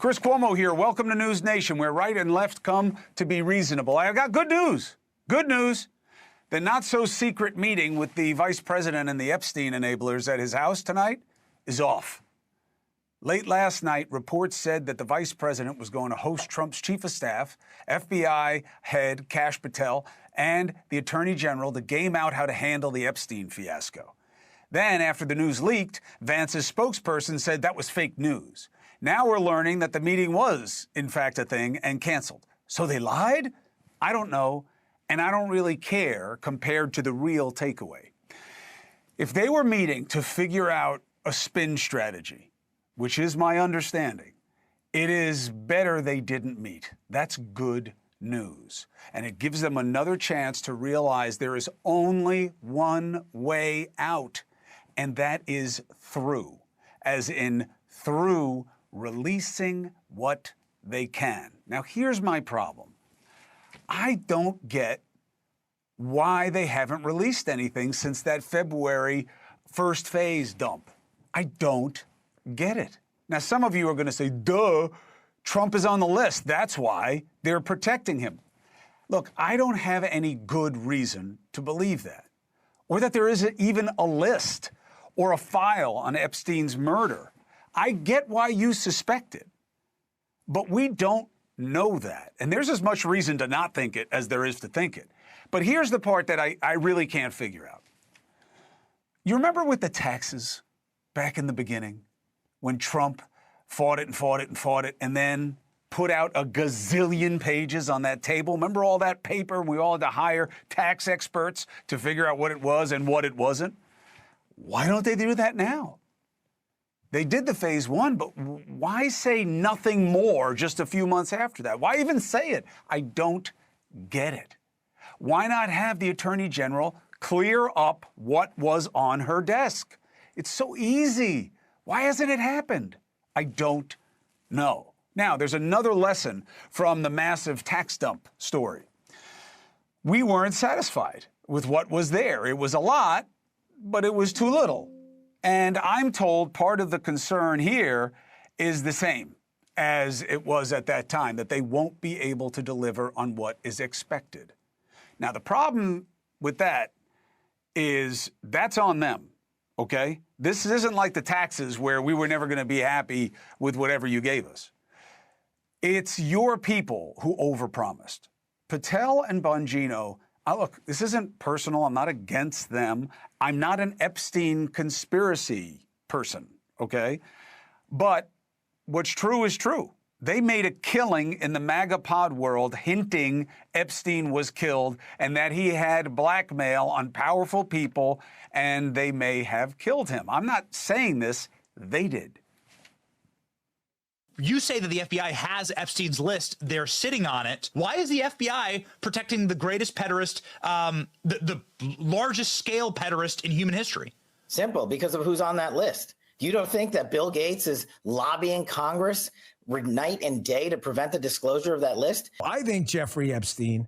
Chris Cuomo here. Welcome to NewsNation, where right and left come to be reasonable. I've got good news. Good news. The not-so-secret meeting with the vice president and the Epstein enablers at his house tonight is off. Late last night, reports said that the vice president was going to host Trump's chief of staff, FBI head Kash Patel, and the attorney general to game out how to handle the Epstein fiasco. Then, after the news leaked, Vance's spokesperson said that was fake news. Now we're learning that the meeting was, in fact, a thing and canceled. So they lied? I don't know, and I don't really care compared to the real takeaway. If they were meeting to figure out a spin strategy, which is my understanding, it is better they didn't meet. That's good news. And it gives them another chance to realize there is only one way out, and that is through, as in through releasing what they can. Now, here's my problem. I don't get why they haven't released anything since that February first phase dump. I don't get it. Now, some of you are going to say, duh, Trump is on the list. That's why they're protecting him. Look, I don't have any good reason to believe that, or that there is even a list or a file on Epstein's murder. I get why you suspect it, but we don't know that. And there's as much reason to not think it as there is to think it. But here's the part that I really can't figure out. You remember with the taxes back in the beginning when Trump fought it and fought it and fought it and then put out a gazillion pages on that table? Remember all that paper? We all had to hire tax experts to figure out what it was and what it wasn't. Why don't they do that now? They did the phase one, but why say nothing more just a few months after that? Why even say it? I don't get it. Why not have the Attorney General clear up what was on her desk? It's so easy. Why hasn't it happened? I don't know. Now, there's another lesson from the massive tax dump story. We weren't satisfied with what was there. It was a lot, but it was too little. And I'm told part of the concern here is the same as it was at that time, that they won't be able to deliver on what is expected. Now, the problem with that is that's on them, okay? This isn't like the taxes where we were never going to be happy with whatever you gave us. It's your people who overpromised. Patel and Bongino, look, this isn't personal. I'm not against them. I'm not an Epstein conspiracy person, okay? But what's true is true. They made a killing in the MAGA pod world hinting Epstein was killed and that he had blackmail on powerful people and they may have killed him. I'm not saying this. They did. You say that the FBI has Epstein's list. They're sitting on it. Why is the FBI protecting the greatest pederast, the largest scale pederast in human history? Simple, because of who's on that list. You don't think that Bill Gates is lobbying Congress night and day to prevent the disclosure of that list? I think Jeffrey Epstein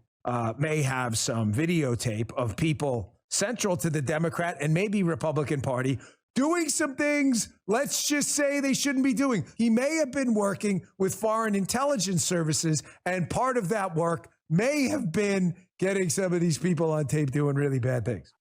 may have some videotape of people central to the Democrat and maybe Republican Party doing some things, let's just say, they shouldn't be doing. He may have been working with foreign intelligence services, and part of that work may have been getting some of these people on tape doing really bad things.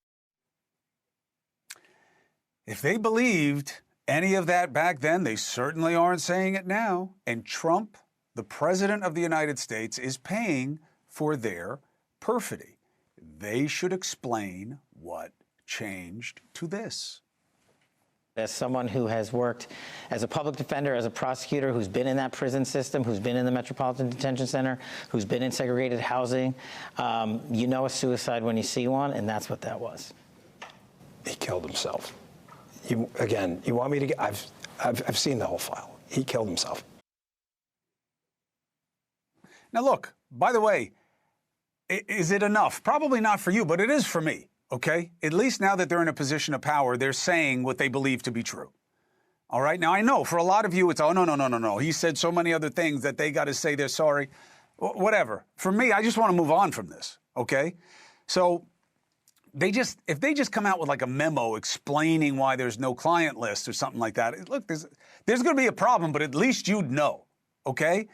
If they believed any of that back then, they certainly aren't saying it now. And Trump, the president of the United States, is paying for their perfidy. They should explain what changed to this. As someone who has worked as a public defender, as a prosecutor, who's been in that prison system, who's been in the Metropolitan Detention Center, who's been in segregated housing, you know a suicide when you see one, and that's what that was. He killed himself. You want me to get? I've seen the whole file. He killed himself. Now, look, by the way, is it enough? Probably not for you, but it is for me. Okay? At least now that they're in a position of power, they're saying what they believe to be true. All right? Now, I know for a lot of you, it's, oh, no. He said so many other things that they got to say they're sorry. Whatever. For me, I just want to move on from this. Okay? So if they just come out with like a memo explaining why there's no client list or something like that, look, there's going to be a problem, but at least you'd know. okay?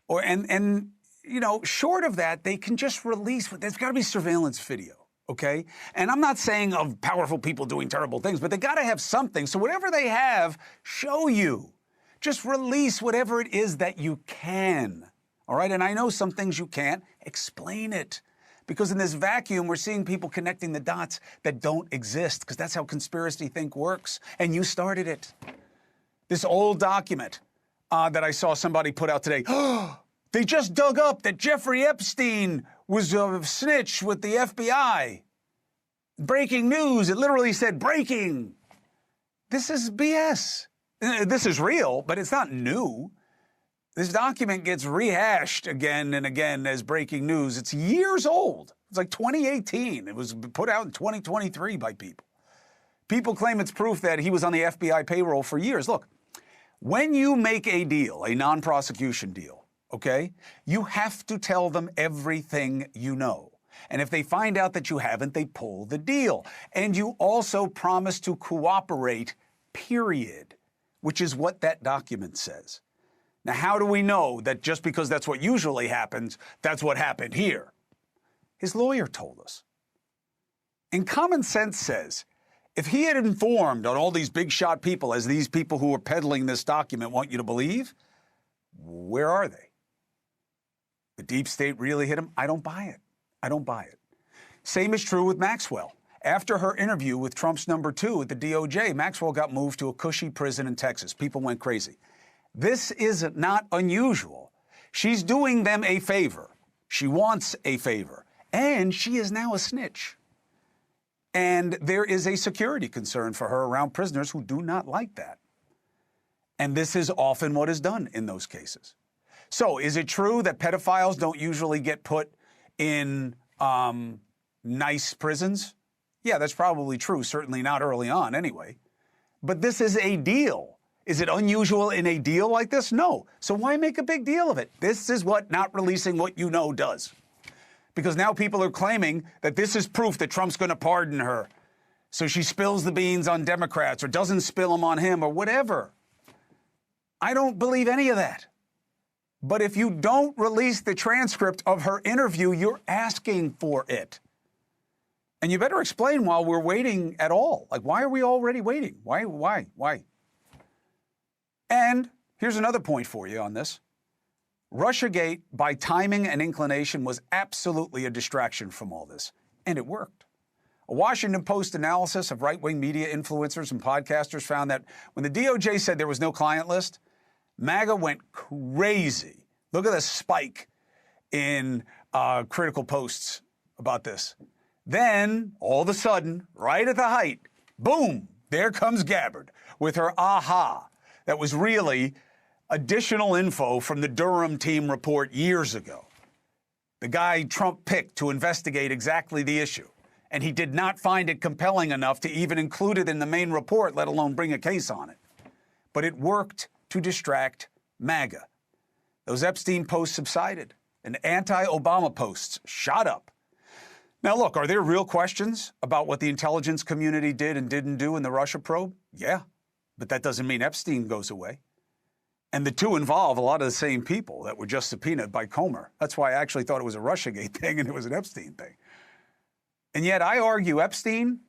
And you know, short of that, they can just release, there's got to be surveillance video, okay? And I'm not saying of powerful people doing terrible things, but they got to have something. So whatever they have, show you. Just release whatever it is that you can, all right? And I know some things you can't. Explain it. Because in this vacuum, we're seeing people connecting the dots that don't exist, because that's how conspiracy think works. And you started it. This old document that I saw somebody put out today. They just dug up that Jeffrey Epstein was a snitch with the FBI. Breaking news. It literally said breaking. This is BS. This is real, but it's not new. This document gets rehashed again and again as breaking news. It's years old. It's like 2018. It was put out in 2023 by people. People claim it's proof that he was on the FBI payroll for years. Look, when you make a deal, a non-prosecution deal, okay, you have to tell them everything you know. And if they find out that you haven't, they pull the deal. And you also promise to cooperate, period, which is what that document says. Now, how do we know that just because that's what usually happens, that's what happened here? His lawyer told us. And common sense says, if he had informed on all these big shot people, as these people who are peddling this document want you to believe, where are they? The deep state really hit him? I don't buy it. I don't buy it. Same is true with Maxwell. After her interview with Trump's number 2 at the DOJ, Maxwell got moved to a cushy prison in Texas. People went crazy. This is not unusual. She's doing them a favor. She wants a favor. And she is now a snitch. And there is a security concern for her around prisoners who do not like that. And this is often what is done in those cases. So is it true that pedophiles don't usually get put in nice prisons? Yeah, that's probably true. Certainly not early on anyway. But this is a deal. Is it unusual in a deal like this? No. So why make a big deal of it? This is what not releasing what you know does. Because now people are claiming that this is proof that Trump's going to pardon her. So she spills the beans on Democrats or doesn't spill them on him or whatever. I don't believe any of that. But if you don't release the transcript of her interview, you're asking for it. And you better explain while we're waiting at all. Like, why are we already waiting? Why? And here's another point for you on this. Russiagate, by timing and inclination, was absolutely a distraction from all this. And it worked. A Washington Post analysis of right-wing media influencers and podcasters found that when the DOJ said there was no client list, MAGA went crazy. Look at the spike in critical posts about this. Then, all of a sudden, right at the height, boom, there comes Gabbard with her aha. That was really additional info from the Durham team report years ago. The guy Trump picked to investigate exactly the issue. And he did not find it compelling enough to even include it in the main report, let alone bring a case on it. But it worked to distract MAGA. Those Epstein posts subsided, and anti-Obama posts shot up. Now, look, are there real questions about what the intelligence community did and didn't do in the Russia probe? Yeah, but that doesn't mean Epstein goes away. And the two involve a lot of the same people that were just subpoenaed by Comer. That's why I actually thought it was a Russiagate thing and it was an Epstein thing. And yet I argue Epstein,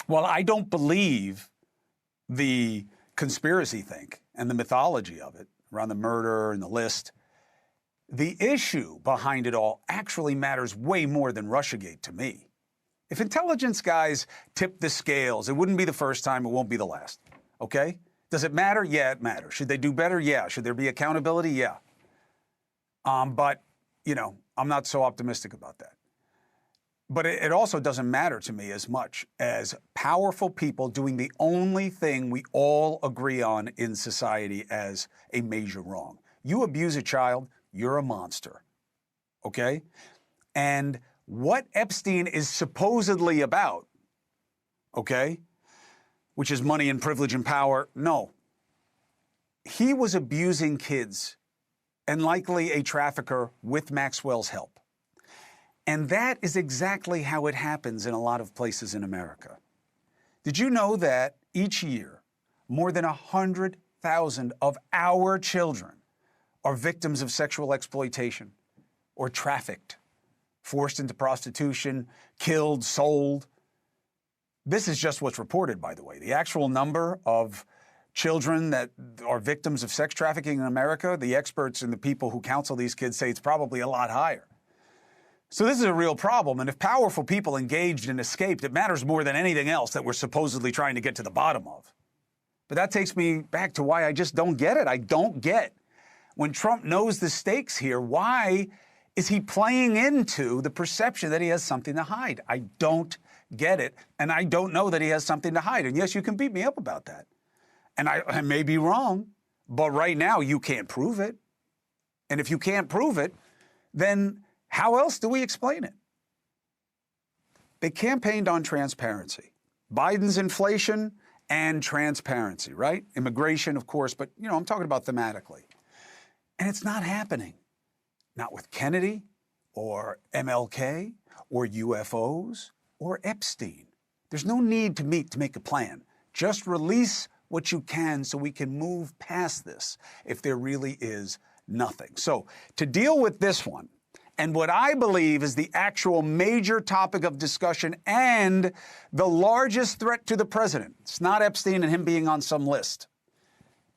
well, I don't believe the conspiracy thing and the mythology of it around the murder and the list. The issue behind it all actually matters way more than Russiagate to me. If intelligence guys tip the scales, it wouldn't be the first time, it won't be the last, okay? Does it matter? Yeah, it matters. Should they do better? Yeah. Should there be accountability? Yeah. But, you know, I'm not so optimistic about that. But it also doesn't matter to me as much as powerful people doing the only thing we all agree on in society as a major wrong. You abuse a child, you're a monster, okay? And what Epstein is supposedly about, okay, which is money and privilege and power, no. He was abusing kids and likely a trafficker with Maxwell's help. And that is exactly how it happens in a lot of places in America. Did you know that each year, more than 100,000 of our children are victims of sexual exploitation or trafficked, forced into prostitution, killed, sold. This is just what's reported, by the way. The actual number of children that are victims of sex trafficking in America, the experts and the people who counsel these kids say it's probably a lot higher. So this is a real problem. And if powerful people engaged and escaped, it matters more than anything else that we're supposedly trying to get to the bottom of. But that takes me back to why I just don't get it. I don't get, when Trump knows the stakes here, why is he playing into the perception that he has something to hide? I don't get it. And I don't know that he has something to hide. And yes, you can beat me up about that. And I may be wrong, but right now you can't prove it. And if you can't prove it, then how else do we explain it? They campaigned on transparency. Biden's inflation and transparency, right? Immigration, of course, but, I'm talking about thematically. And it's not happening. Not with Kennedy or MLK or UFOs or Epstein. There's no need to meet to make a plan. Just release what you can so we can move past this if there really is nothing. So to deal with this one, and what I believe is the actual major topic of discussion and the largest threat to the president, it's not Epstein and him being on some list.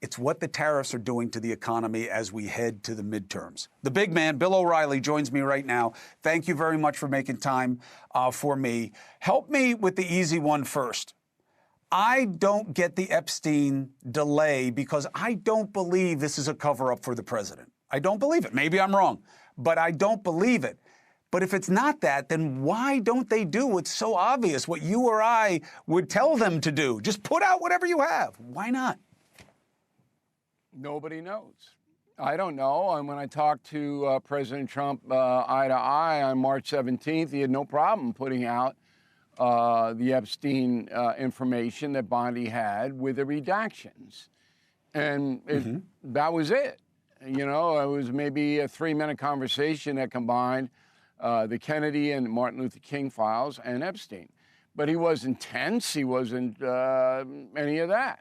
It's what the tariffs are doing to the economy as we head to the midterms. The big man, Bill O'Reilly, joins me right now. Thank you very much for making time for me. Help me with the easy one first. I don't get the Epstein delay because I don't believe this is a cover-up for the president. I don't believe it. Maybe I'm wrong, but I don't believe it. But if it's not that, then why don't they do what's so obvious, what you or I would tell them to do? Just put out whatever you have. Why not? Nobody knows. I don't know. And when I talked to President Trump eye to eye on March 17th, he had no problem putting out the Epstein information that Bondi had with the redactions. And that was it. It was maybe a 3-minute conversation that combined the Kennedy and Martin Luther King files and Epstein. But he wasn't tense. He wasn't any of that.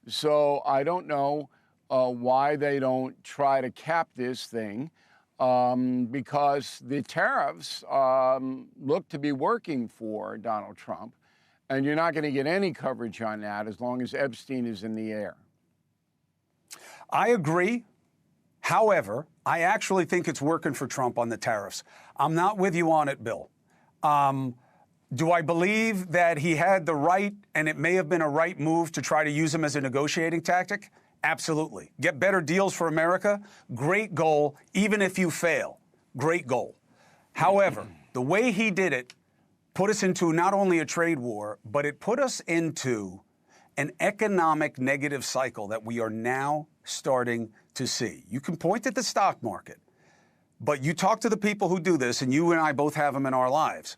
So I don't know why they don't try to cap this thing, because the tariffs look to be working for Donald Trump, and you're not going to get any coverage on that as long as Epstein is in the air. I agree. However, I actually think it's working for Trump on the tariffs. I'm not with you on it, Bill. Do I believe that he had the right, and it may have been a right move to try to use him as a negotiating tactic? Absolutely. Get better deals for America. Great goal, even if you fail. Great goal. However, the way he did it put us into not only a trade war, but it put us into an economic negative cycle that we are now starting to see. You can point at the stock market, but you talk to the people who do this, and you and I both have them in our lives.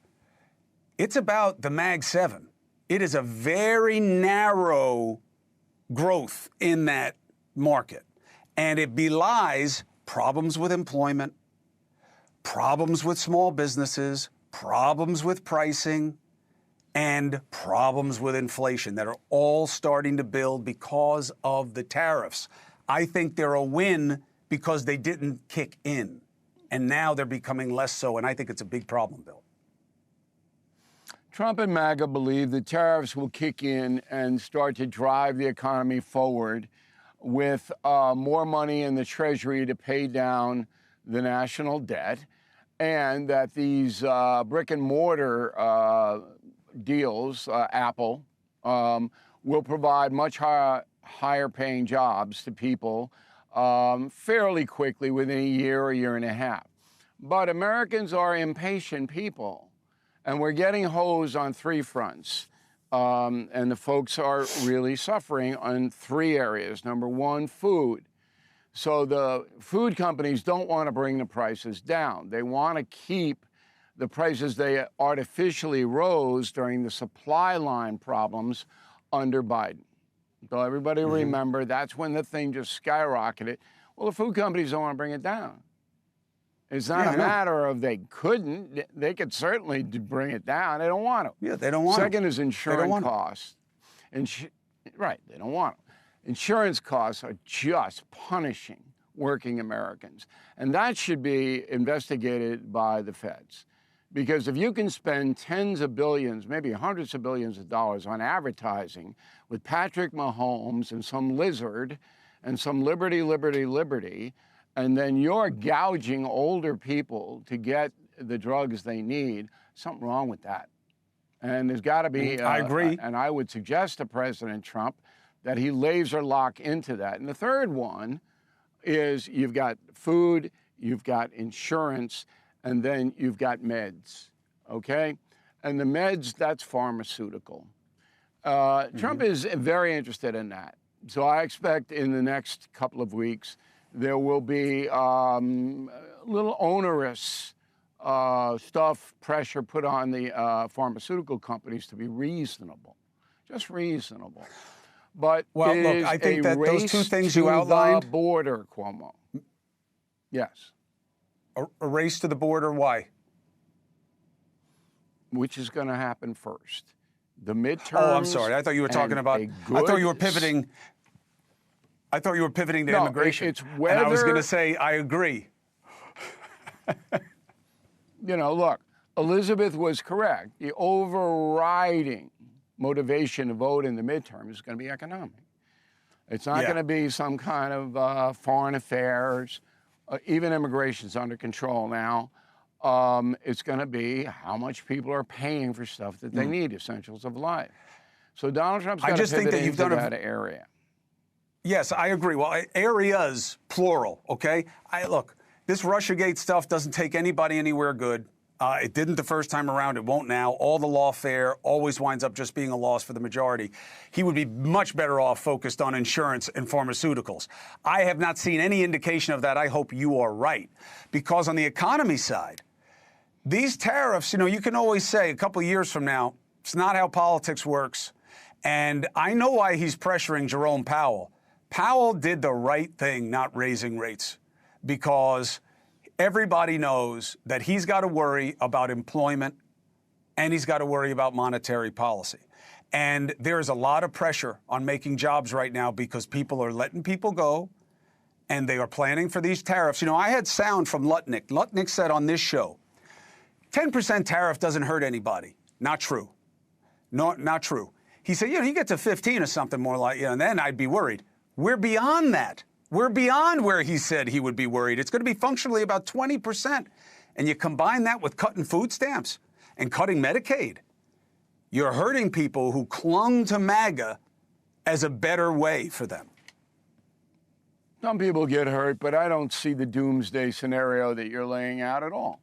It's about the Mag 7. It is a very narrow growth in that market. And it belies problems with employment, problems with small businesses, problems with pricing, and problems with inflation that are all starting to build because of the tariffs. I think they're a win because they didn't kick in. And now they're becoming less so, and I think it's a big problem, Bill. Trump and MAGA believe the tariffs will kick in and start to drive the economy forward with more money in the Treasury to pay down the national debt, and that these brick and mortar deals, Apple, will provide much higher paying jobs to people fairly quickly within a year and a half. But Americans are impatient people. And we're getting hosed on 3 fronts. And the folks are really suffering on 3 areas. Number 1, food. So the food companies don't want to bring the prices down. They want to keep the prices they artificially rose during the supply line problems under Biden. So everybody remember, that's when the thing just skyrocketed. Well, the food companies don't want to bring it down. It's not a matter of they couldn't. They could certainly bring it down. They don't want to. Yeah, they don't want to. Second is insurance costs. Right, they don't want to. Insurance costs are just punishing working Americans. And that should be investigated by the feds. Because if you can spend tens of billions, maybe hundreds of billions of dollars on advertising with Patrick Mahomes and some lizard and some liberty, and then you're gouging older people to get the drugs they need, something wrong with that. And there's got to be, I agree. And I would suggest to President Trump that he laser lock into that. And the third one is you've got food, you've got insurance, and then you've got meds, okay? And the meds, that's pharmaceutical. Trump is very interested in that. So I expect in the next couple of weeks, there will be a little onerous pressure put on the pharmaceutical companies to be reasonable, just reasonable. But well, look, I think that those two things you outlined. The border, Cuomo. Yes. A race to the border, why? Which is going to happen first? The midterms. Oh, I'm sorry. I thought you were talking about. I thought you were pivoting. I thought you were pivoting to immigration. It's whether. And I was going to say I agree. You know, look, Elizabeth was correct. The overriding motivation to vote in the midterm is going to be economic. It's not going to be some kind of foreign affairs. Even immigration's under control now. It's going to be how much people are paying for stuff that they need, essentials of life. So Donald Trump's going to pivot into that area. Yes, I agree. Well, areas, plural, okay? Look, this Russiagate stuff doesn't take anybody anywhere good. It didn't the first time around. It won't now. All the lawfare always winds up just being a loss for the majority. He would be much better off focused on insurance and pharmaceuticals. I have not seen any indication of that. I hope you are right. Because on the economy side, these tariffs, you know, you can always say a couple of years from now, it's not how politics works. And I know why he's pressuring Jerome Powell. Powell did the right thing not raising rates because everybody knows that he's got to worry about employment and he's got to worry about monetary policy. And there's a lot of pressure on making jobs right now because people are letting people go and they are planning for these tariffs. You know, I had sound from Lutnick. Lutnick said on this show, 10% tariff doesn't hurt anybody. Not true. No, not true. He said, you know, you get to 15 or something more like, you know, and then I'd be worried. We're beyond that. We're beyond where he said he would be worried. It's going to be functionally about 20%. And you combine that with cutting food stamps and cutting Medicaid. You're hurting people who clung to MAGA as a better way for them. Some people get hurt, but I don't see the doomsday scenario that you're laying out at all.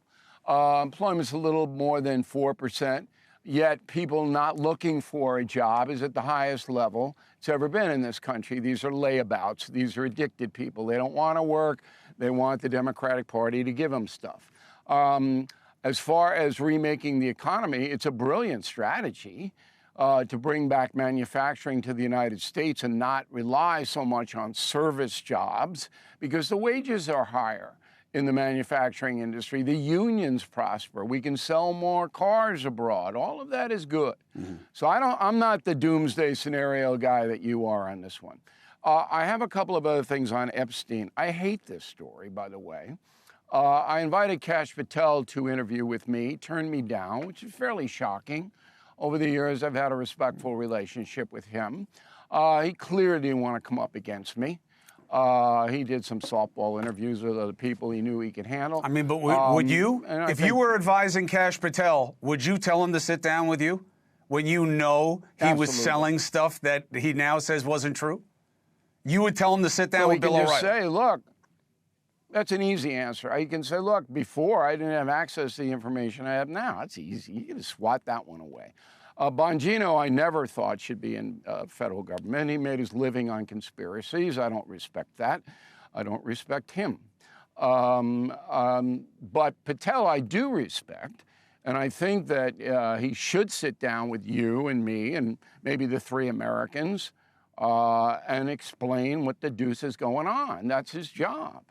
Employment's a little more than 4%, yet people not looking for a job is at the highest level it's ever been in this country. These are layabouts. These are addicted people. They don't want to work. They want the Democratic Party to give them stuff. As far as remaking the economy, it's a brilliant strategy to bring back manufacturing to the United States and not rely so much on service jobs because the wages are higher in the manufacturing industry. The unions prosper. We can sell more cars abroad. All of that is good. So I'm not the doomsday scenario guy that you are on this one. I have a couple of other things on Epstein. I hate this story, by the way. I invited Kash Patel to interview with me, turned me down, which is fairly shocking. Over the years, I've had a respectful relationship with him. He clearly didn't want to come up against me. He did some softball interviews with other people he knew he could handle. I mean, but would you, if you were advising Kash Patel, would you tell him to sit down with you when you know he was selling stuff that he now says wasn't true? You would tell him to sit down with Bill O'Reilly. You can just say, look, that's an easy answer. You can say, look, before I didn't have access to the information I have now. That's easy. You can just swat that one away. Bongino, I never thought should be in federal government. He made his living on conspiracies. I don't respect that. I don't respect him. But Patel, I do respect. And I think that he should sit down with you and me and maybe the three Americans and explain what the deuce is going on. That's his job.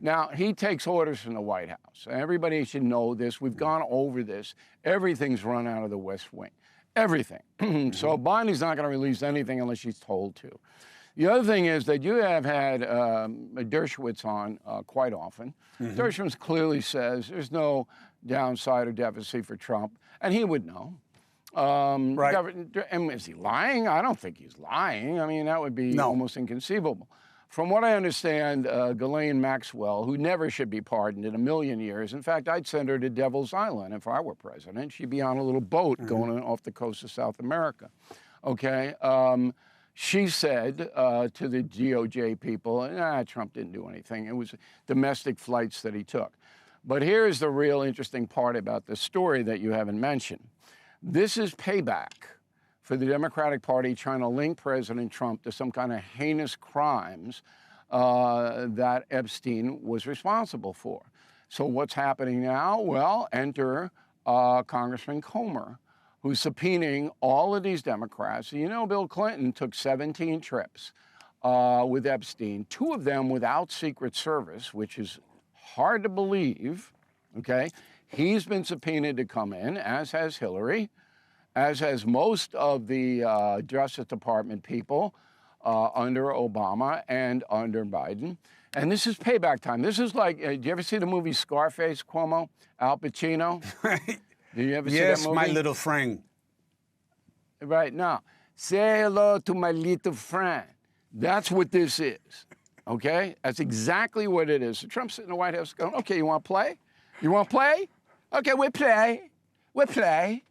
Now, he takes orders from the White House. Everybody should know this. We've gone over this. Everything's run out of the West Wing. Everything. So Bonnie's not going to release anything unless she's told to. The other thing is that you have had Dershowitz on quite often. Dershowitz clearly says there's no downside or deficit for Trump, and he would know. Right. And is he lying? I don't think he's lying. I mean, that would be almost inconceivable. From what I understand, Ghislaine Maxwell, who never should be pardoned in a million years, in fact, I'd send her to Devil's Island if I were president. She'd be on a little boat going off the coast of South America. Okay? She said to the DOJ people, Trump didn't do anything. It was domestic flights that he took. But here's the real interesting part about this story that you haven't mentioned. This is payback for the Democratic Party trying to link President Trump to some kind of heinous crimes that Epstein was responsible for. So what's happening now? Well, enter Congressman Comer, who's subpoenaing all of these Democrats. You know, Bill Clinton took 17 trips with Epstein, 2 of them without Secret Service, which is hard to believe, okay? He's been subpoenaed to come in, as has Hillary, as has most of the Justice Department people under Obama and under Biden. And this is payback time. This is like, do you ever see the movie Scarface, Cuomo? Al Pacino? Do you ever see that movie? Yes, my little friend. Right, now, say hello to my little friend. That's what this is, okay? That's exactly what it is. So Trump's sitting in the White House going, okay, you want to play? You want to play? Okay, we'll play. We'll play.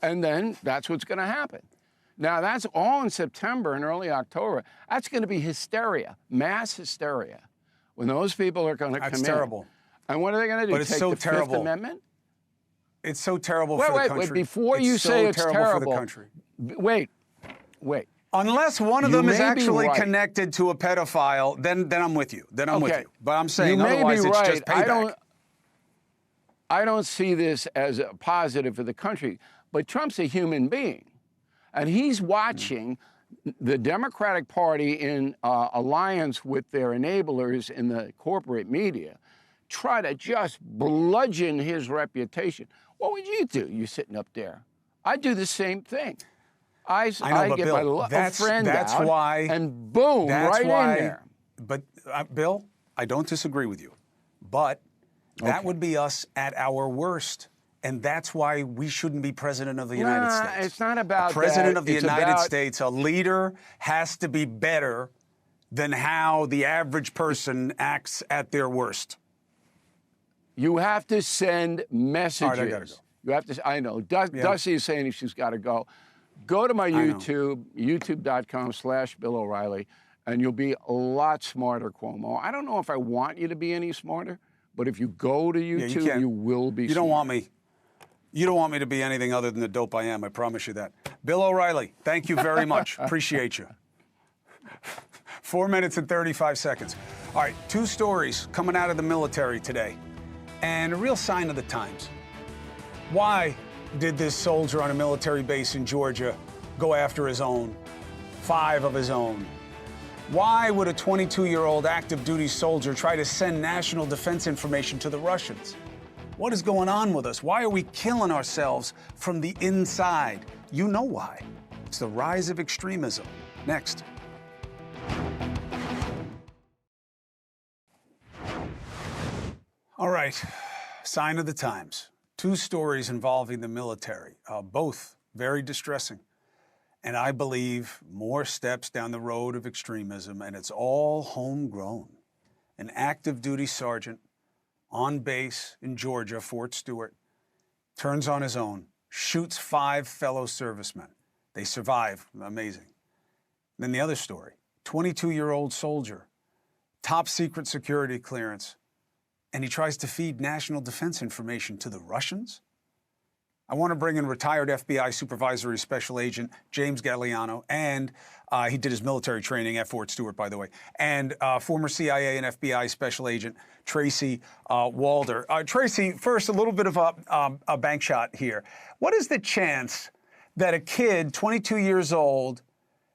And then that's what's going to happen. Now, that's all in September and early October. That's going to be hysteria, mass hysteria, when those people are going to come in. That's terrible. And what are they going to do? But it's Take so the terrible. Fifth Amendment? It's so terrible for the country. Wait, before you say it's terrible, for the country. Wait. Unless one of them is actually connected to a pedophile, then I'm with you. Then I'm with you. But I'm saying otherwise it's just payback. I don't see this as a positive for the country, but Trump's a human being, and he's watching the Democratic Party in alliance with their enablers in the corporate media try to just bludgeon his reputation. What would you do? You're sitting up there. I'd do the same thing. I know, get Bill, my friend that's out, why, and boom, that's right why, in there. But, Bill, I don't disagree with you. But that would be us at our worst. And that's why we shouldn't be president of the United States. It's not about president of the It's United about... States, a leader has to be better than how the average person acts at their worst. You have to send messages. All right, I gotta go. You have to. I know. Dusty is saying she's got to go. Go to my YouTube, youtube.com/Bill O'Reilly, and you'll be a lot smarter, Cuomo. I don't know if I want you to be any smarter, but if you go to YouTube, you will be. You don't want me. You don't want me to be anything other than the dope I am. I promise you that. Bill O'Reilly, thank you very much. Appreciate you. 4 minutes and 35 seconds. All right, 2 stories coming out of the military today, and a real sign of the times. Why did this soldier on a military base in Georgia go after his own, 5 of his own? Why would a 22-year-old active duty soldier try to send national defense information to the Russians? What is going on with us? Why are we killing ourselves from the inside? You know why. It's the rise of extremism. Next. All right, sign of the times. 2 stories involving the military, both very distressing. And I believe more steps down the road of extremism, and it's all homegrown. An active duty sergeant on base in Georgia, Fort Stewart, turns on his own, shoots 5 fellow servicemen. They survive. Amazing. Then the other story, 22-year-old soldier, top secret security clearance, and he tries to feed national defense information to the Russians? I want to bring in retired FBI supervisory special agent James Gagliano, and he did his military training at Fort Stewart, by the way, and former CIA and FBI special agent Tracy Walder. Tracy, first, a little bit of a bank shot here. What is the chance that a kid, 22 years old,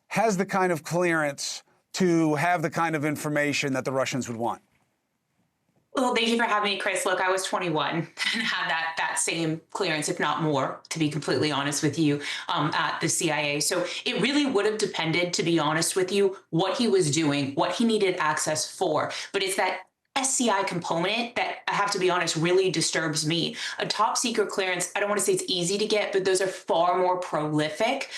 has the kind of clearance to have the kind of information that the Russians would want? Well, thank you for having me, Chris. Look, I was 21 and had that same clearance, if not more, to be completely honest with you, at the CIA. So it really would have depended, to be honest with you, what he was doing, what he needed access for. But it's that SCI component that, I have to be honest, really disturbs me. A top secret clearance, I don't want to say it's easy to get, but those are far more prolific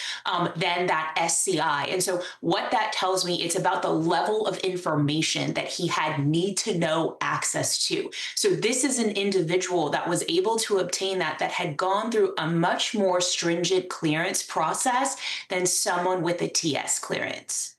than that SCI. And so what that tells me, it's about the level of information that he had need to know access to. So this is an individual that was able to obtain that had gone through a much more stringent clearance process than someone with a TS clearance.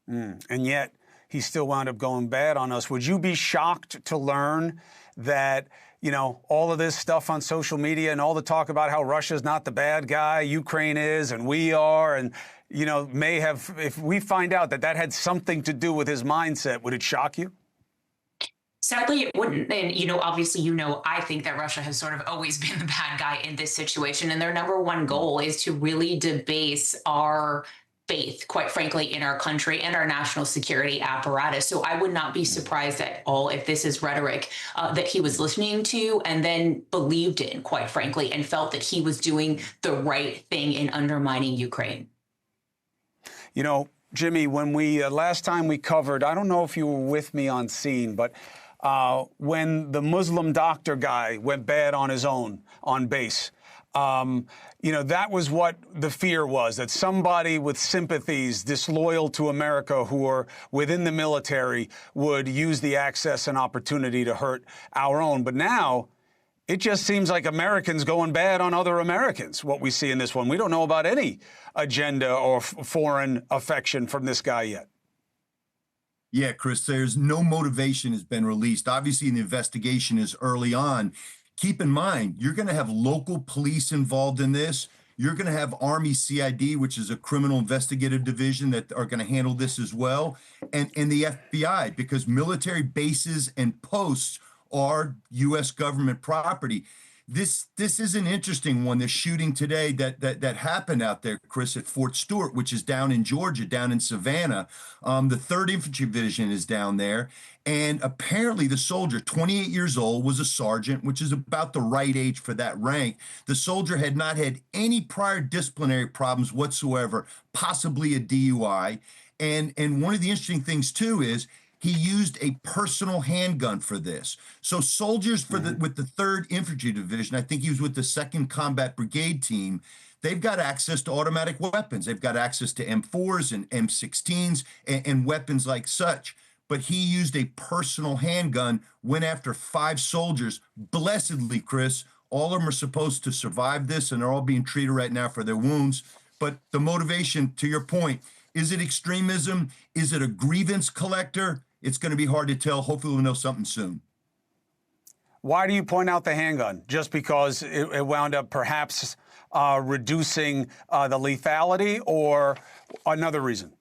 And yet, he still wound up going bad on us. Would you be shocked to learn that, you know, all of this stuff on social media and all the talk about how Russia's not the bad guy, Ukraine is, and we are, and, you know, may have, if we find out that had something to do with his mindset, would it shock you? Sadly, it wouldn't. And, you know, obviously, you know, I think that Russia has sort of always been the bad guy in this situation. And their number one goal is to really debase our faith, quite frankly, in our country and our national security apparatus. So I would not be surprised at all if this is rhetoric that he was listening to and then believed in, quite frankly, and felt that he was doing the right thing in undermining Ukraine. You know, Jimmy, when we last time we covered, I don't know if you were with me on scene, but when the Muslim doctor guy went bad on his own on base, you know, that was what the fear was, that somebody with sympathies disloyal to America who are within the military would use the access and opportunity to hurt our own. But now it just seems like Americans going bad on other Americans, what we see in this one. We don't know about any agenda or foreign affection from this guy yet. Yeah, Chris, there's no motivation has been released. Obviously, the investigation is early on. Keep in mind, you're going to have local police involved in this. You're going to have Army CID, which is a criminal investigative division that are going to handle this as well, and the FBI, because military bases and posts are U.S. government property. This is an interesting one. The shooting today that happened out there, Chris, at Fort Stewart, which is down in Georgia, down in Savannah. The 3rd Infantry Division is down there. And apparently the soldier, 28 years old, was a sergeant, which is about the right age for that rank. The soldier had not had any prior disciplinary problems whatsoever, possibly a DUI. And one of the interesting things, too, is he used a personal handgun for this. So soldiers with the 3rd Infantry Division, I think he was with the 2nd Combat Brigade team, they've got access to automatic weapons. They've got access to M4s and M16s and weapons like such. But he used a personal handgun, went after 5 soldiers. Blessedly, Chris, all of them are supposed to survive this, and they're all being treated right now for their wounds. But the motivation, to your point, is it extremism? Is it a grievance collector? It's going to be hard to tell. Hopefully we'll know something soon. Why do you point out the handgun? Just because it wound up perhaps reducing the lethality, or another reason?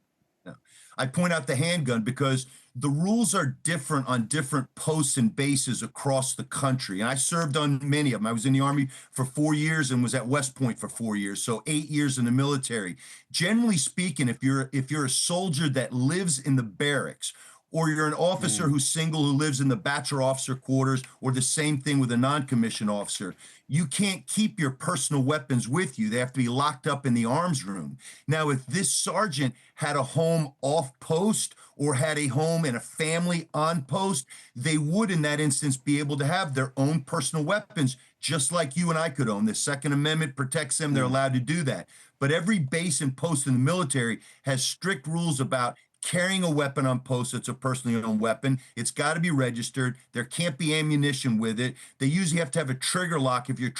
No. I point out the handgun because the rules are different on different posts and bases across the country. And I served on many of them. I was in the Army for 4 years and was at West Point for 4 years, so 8 years in the military. Generally speaking, if you're a soldier that lives in the barracks, or you're an officer who's single who lives in the bachelor officer quarters, or the same thing with a non-commissioned officer, you can't keep your personal weapons with you. They have to be locked up in the arms room. Now, if this sergeant had a home off post or had a home and a family on post, they would in that instance be able to have their own personal weapons, just like you and I could own. The Second Amendment protects them. They're allowed to do that. But every base and post in the military has strict rules about carrying a weapon on post that's a personally owned weapon. It's got to be registered. There can't be ammunition with it. They usually have to have a trigger lock if you're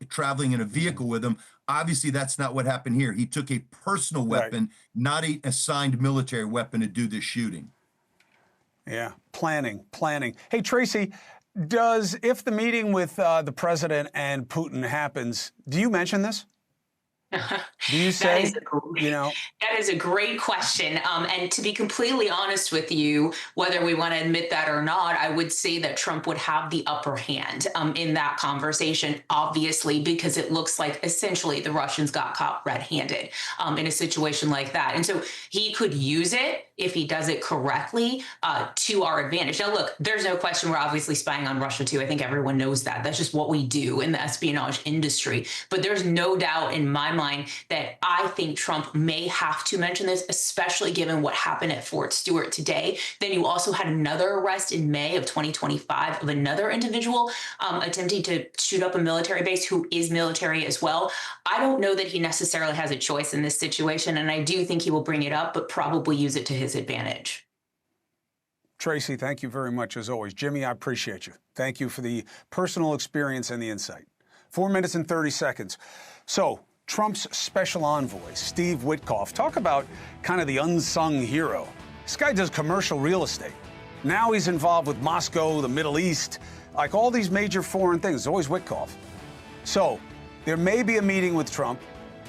traveling in a vehicle with them. Obviously, that's not what happened here. He took a personal weapon, not an assigned military weapon, to do this shooting. Yeah, planning. Hey, Tracy, if the meeting with the president and Putin happens, do you mention this? Do you say, you know? That is a great question. And to be completely honest with you, whether we want to admit that or not, I would say that Trump would have the upper hand in that conversation, obviously, because it looks like essentially the Russians got caught red-handed in a situation like that. And so he could use it, if he does it correctly, to our advantage. Now, look, there's no question we're obviously spying on Russia, too. I think everyone knows that. That's just what we do in the espionage industry. But there's no doubt in my mind that I think Trump may have to mention this, especially given what happened at Fort Stewart today. Then you also had another arrest in May of 2025 of another individual attempting to shoot up a military base who is military as well. I don't know that he necessarily has a choice in this situation, and I do think he will bring it up, but probably use it to his advantage. Tracy, thank you very much as always. Jimmy, I appreciate you. Thank you for the personal experience and the insight. 4 minutes and 30 seconds. So, Trump's special envoy, Steve Witkoff, talk about kind of the unsung hero. This guy does commercial real estate. Now he's involved with Moscow, the Middle East, like all these major foreign things. It's always Witkoff. So, there may be a meeting with Trump,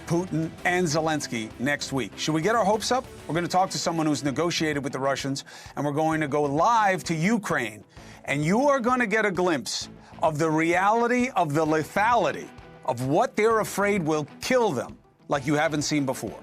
Putin, and Zelensky next week. Should we get our hopes up? We're going to talk to someone who's negotiated with the Russians, and we're going to go live to Ukraine. And you are going to get a glimpse of the reality of the lethality of what they're afraid will kill them like you haven't seen before.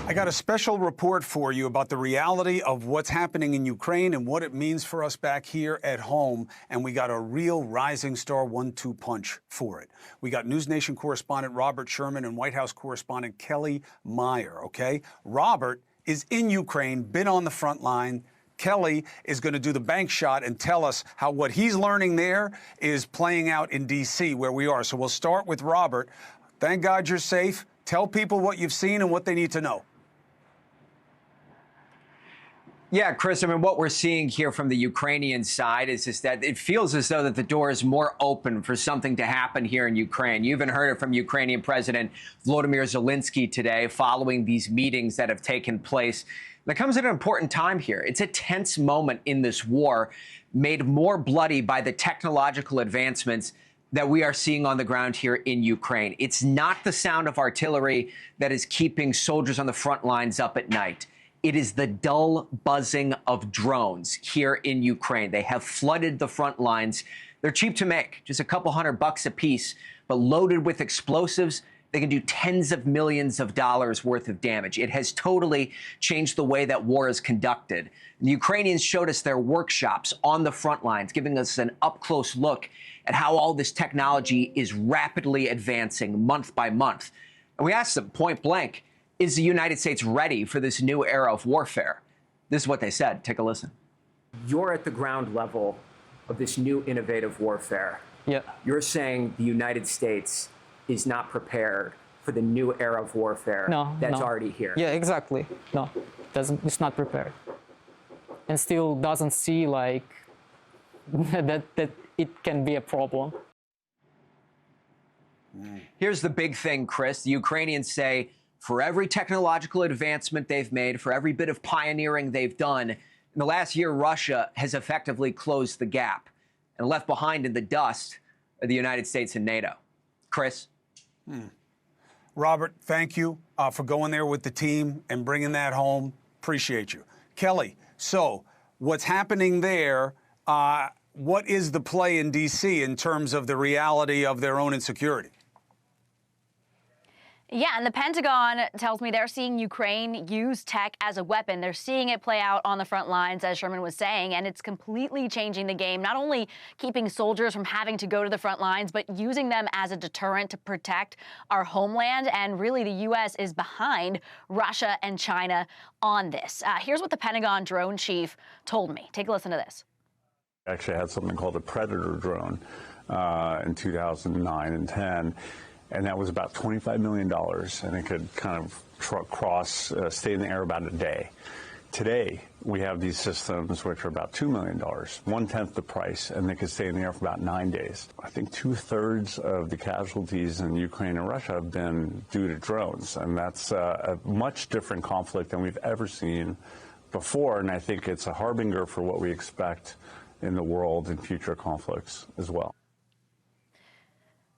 I got a special report for you about the reality of what's happening in Ukraine and what it means for us back here at home. And we got a real rising star 1-2 punch for it. We got NewsNation correspondent Robert Sherman and White House correspondent Kellie Meyer, okay? Robert is in Ukraine, been on the front line. Kellie is going to do the bank shot and tell us how what he's learning there is playing out in D.C., where we are. So we'll start with Robert. Thank God you're safe. Tell people what you've seen and what they need to know. Yeah, Chris, I mean, what we're seeing here from the Ukrainian side is just that it feels as though that the door is more open for something to happen here in Ukraine. You even heard it from Ukrainian President Vladimir Zelensky today following these meetings that have taken place. There comes at an important time here. It's a tense moment in this war, made more bloody by the technological advancements that we are seeing on the ground here in Ukraine. It's not the sound of artillery that is keeping soldiers on the front lines up at night. It is the dull buzzing of drones here in Ukraine. They have flooded the front lines. They're cheap to make, just a couple $100 a piece, but loaded with explosives, they can do tens of millions of dollars worth of damage. It has totally changed the way that war is conducted. The Ukrainians showed us their workshops on the front lines, giving us an up-close look at how all this technology is rapidly advancing month by month. And we asked them point blank, is the United States ready for this new era of warfare? This is what they said. Take a listen. You're at the ground level of this new innovative warfare. Yeah. You're saying the United States is not prepared for the new era of warfare that's already here. Yeah, exactly. No, it's not prepared. And still doesn't see like that it can be a problem. Here's the big thing, Chris. The Ukrainians say for every technological advancement they've made, for every bit of pioneering they've done, in the last year, Russia has effectively closed the gap and left behind in the dust of the United States and NATO. Chris? Robert, thank you for going there with the team and bringing that home. Appreciate you. Kellie, so what's happening there, what is the play in D.C. in terms of the reality of their own insecurity? Yeah, and the Pentagon tells me they're seeing Ukraine use tech as a weapon. They're seeing it play out on the front lines, as Sherman was saying, and it's completely changing the game, not only keeping soldiers from having to go to the front lines, but using them as a deterrent to protect our homeland. And really, the U.S. is behind Russia and China on this. Here's what the Pentagon drone chief told me. Take a listen to this. Actually had something called a Predator drone in 2009 and 10. And that was about $25 million, and it could kind of stay in the air about a day. Today, we have these systems which are about $2 million, 1/10 the price, and they could stay in the air for about 9 days. I think 2/3 of the casualties in Ukraine and Russia have been due to drones, and that's a much different conflict than we've ever seen before, and I think it's a harbinger for what we expect in the world in future conflicts as well.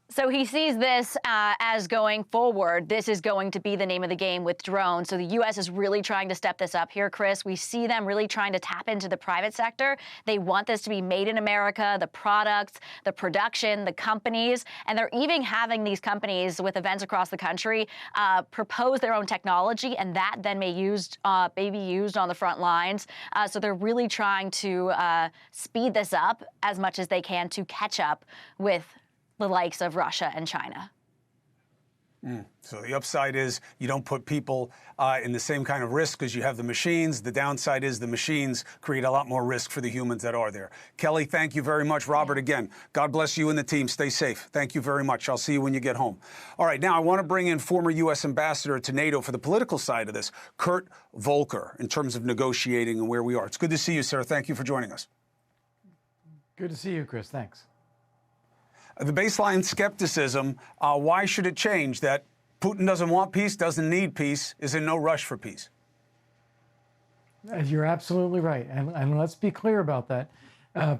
So he sees this as going forward. This is going to be the name of the game with drones. So the U.S. is really trying to step this up here, Chris. We see them really trying to tap into the private sector. They want this to be made in America, the products, the production, the companies. And they're even having these companies with events across the country propose their own technology, and that then may be used on the front lines. So they're really trying to speed this up as much as they can to catch up with the likes of Russia and China. So the upside is you don't put people in the same kind of risk because you have the machines. The downside is the machines create a lot more risk for the humans that are there. Kellie, thank you very much. Robert, again, God bless you and the team. Stay safe. Thank you very much. I'll see you when you get home. All right, now I want to bring in former U.S. ambassador to NATO for the political side of this, Kurt Volker, in terms of negotiating and where we are. It's good to see you, sir. Thank you for joining us. Good to see you, Chris. Thanks. The baseline skepticism, why should it change? That Putin doesn't want peace, doesn't need peace, is in no rush for peace. You're absolutely right. And let's be clear about that.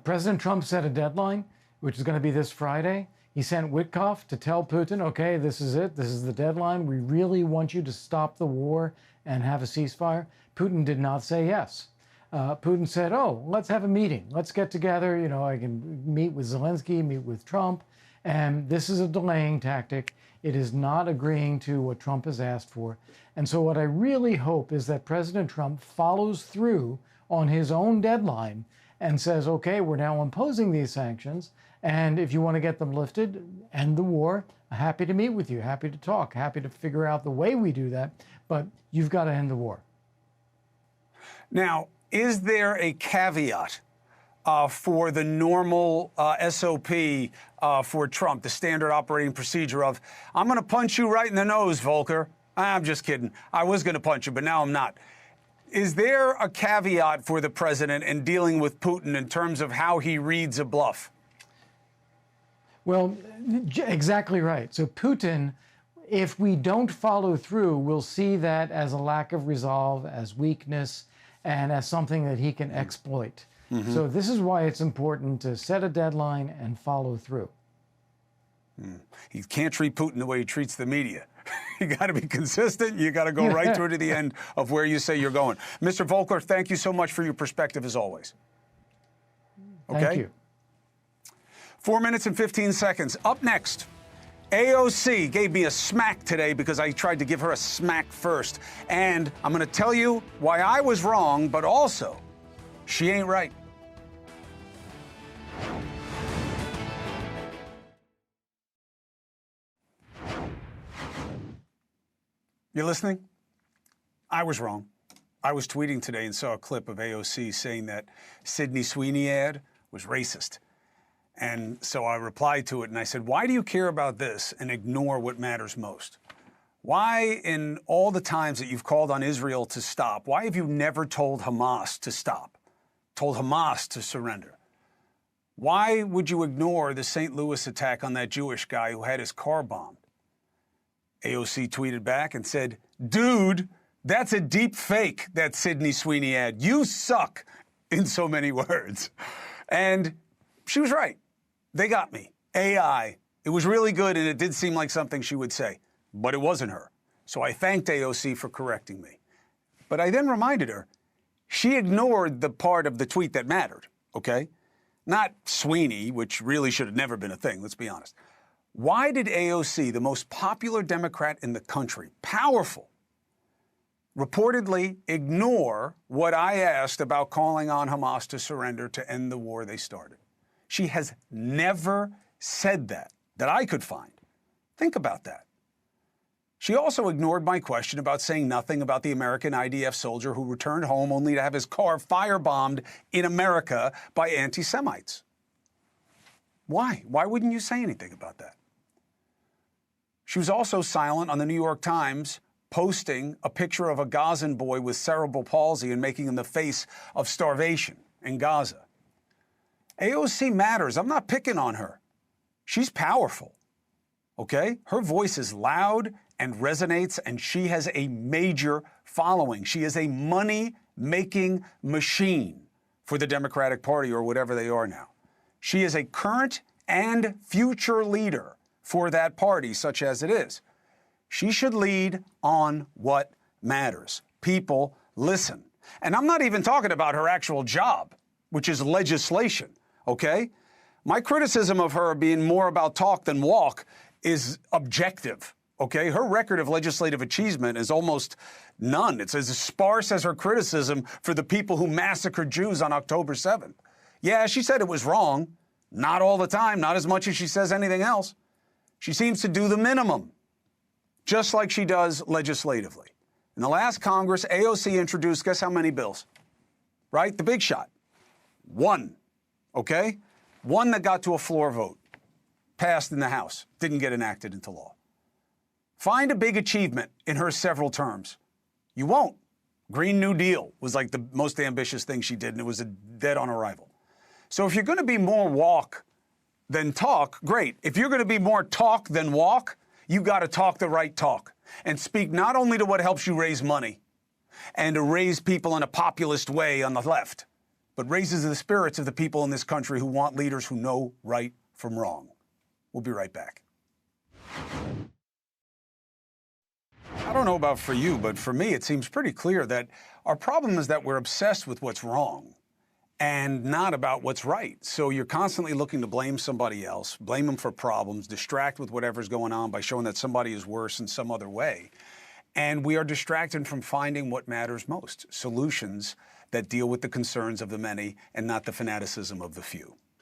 President Trump set a deadline, which is going to be this Friday. He sent Witkoff to tell Putin, okay, this is it. This is the deadline. We really want you to stop the war and have a ceasefire. Putin did not say yes. Putin said, oh, let's have a meeting. Let's get together. You know, I can meet with Zelensky, meet with Trump. And this is a delaying tactic. It is not agreeing to what Trump has asked for. And so what I really hope is that President Trump follows through on his own deadline and says, okay, we're now imposing these sanctions. And if you want to get them lifted, end the war, I'm happy to meet with you, happy to talk, happy to figure out the way we do that. But you've got to end the war. Now, is there a caveat for the normal SOP for Trump, the standard operating procedure of, I'm going to punch you right in the nose, Volker? I'm just kidding. I was going to punch you, but now I'm not. Is there a caveat for the president in dealing with Putin in terms of how he reads a bluff? Well, exactly right. So Putin, if we don't follow through, will see that as a lack of resolve, as weakness, and as something that he can exploit. Mm-hmm. So this is why it's important to set a deadline and follow through. He can't treat Putin the way he treats the media. You got to be consistent. You got to go right through to the end of where you say you're going. Mr. Volker, thank you so much for your perspective as always. Okay? Thank you. 4 minutes and 15 seconds. Up next, AOC gave me a smack today because I tried to give her a smack first. And I'm going to tell you why I was wrong, but also, she ain't right. You listening? I was wrong. I was tweeting today and saw a clip of AOC saying that Sydney Sweeney ad was racist. And so I replied to it and I said, why do you care about this and ignore what matters most? Why, in all the times that you've called on Israel to stop, why have you never told Hamas to stop, told Hamas to surrender? Why would you ignore the St. Louis attack on that Jewish guy who had his car bombed? AOC tweeted back and said, dude, that's a deep fake, that Sydney Sweeney ad. You suck, in so many words. And she was right. They got me. AI. It was really good, and it did seem like something she would say, but it wasn't her. So I thanked AOC for correcting me. But I then reminded her, she ignored the part of the tweet that mattered, okay? Not Sweeney, which really should have never been a thing, let's be honest. Why did AOC, the most popular Democrat in the country, powerful, reportedly ignore what I asked about calling on Hamas to surrender to end the war they started? She has never said that I could find. Think about that. She also ignored my question about saying nothing about the American IDF soldier who returned home only to have his car firebombed in America by anti-Semites. Why? Why wouldn't you say anything about that? She was also silent on the New York Times posting a picture of a Gazan boy with cerebral palsy and making him the face of starvation in Gaza. AOC matters. I'm not picking on her. She's powerful, okay? Her voice is loud and resonates, and she has a major following. She is a money-making machine for the Democratic Party or whatever they are now. She is a current and future leader for that party, such as it is. She should lead on what matters. People listen. And I'm not even talking about her actual job, which is legislation, okay? My criticism of her being more about talk than walk is objective, okay? Her record of legislative achievement is almost none. It's as sparse as her criticism for the people who massacred Jews on October 7th. Yeah, she said it was wrong. Not all the time, not as much as she says anything else. She seems to do the minimum, just like she does legislatively. In the last Congress, AOC introduced, guess how many bills? Right? The big shot. One, okay? One that got to a floor vote, passed in the House, didn't get enacted into law. Find a big achievement in her several terms. You won't. Green New Deal was like the most ambitious thing she did, and it was dead on arrival. So if you're going to be more walk than talk, great. If you're going to be more talk than walk, you got to talk the right talk and speak not only to what helps you raise money and to raise people in a populist way on the left, but raises the spirits of the people in this country who want leaders who know right from wrong. We'll be right back. I don't know about for you, but for me, it seems pretty clear that our problem is that we're obsessed with what's wrong and not about what's right. So you're constantly looking to blame somebody else, blame them for problems, distract with whatever's going on by showing that somebody is worse in some other way. And we are distracted from finding what matters most, solutions that deal with the concerns of the many and not the fanaticism of the few.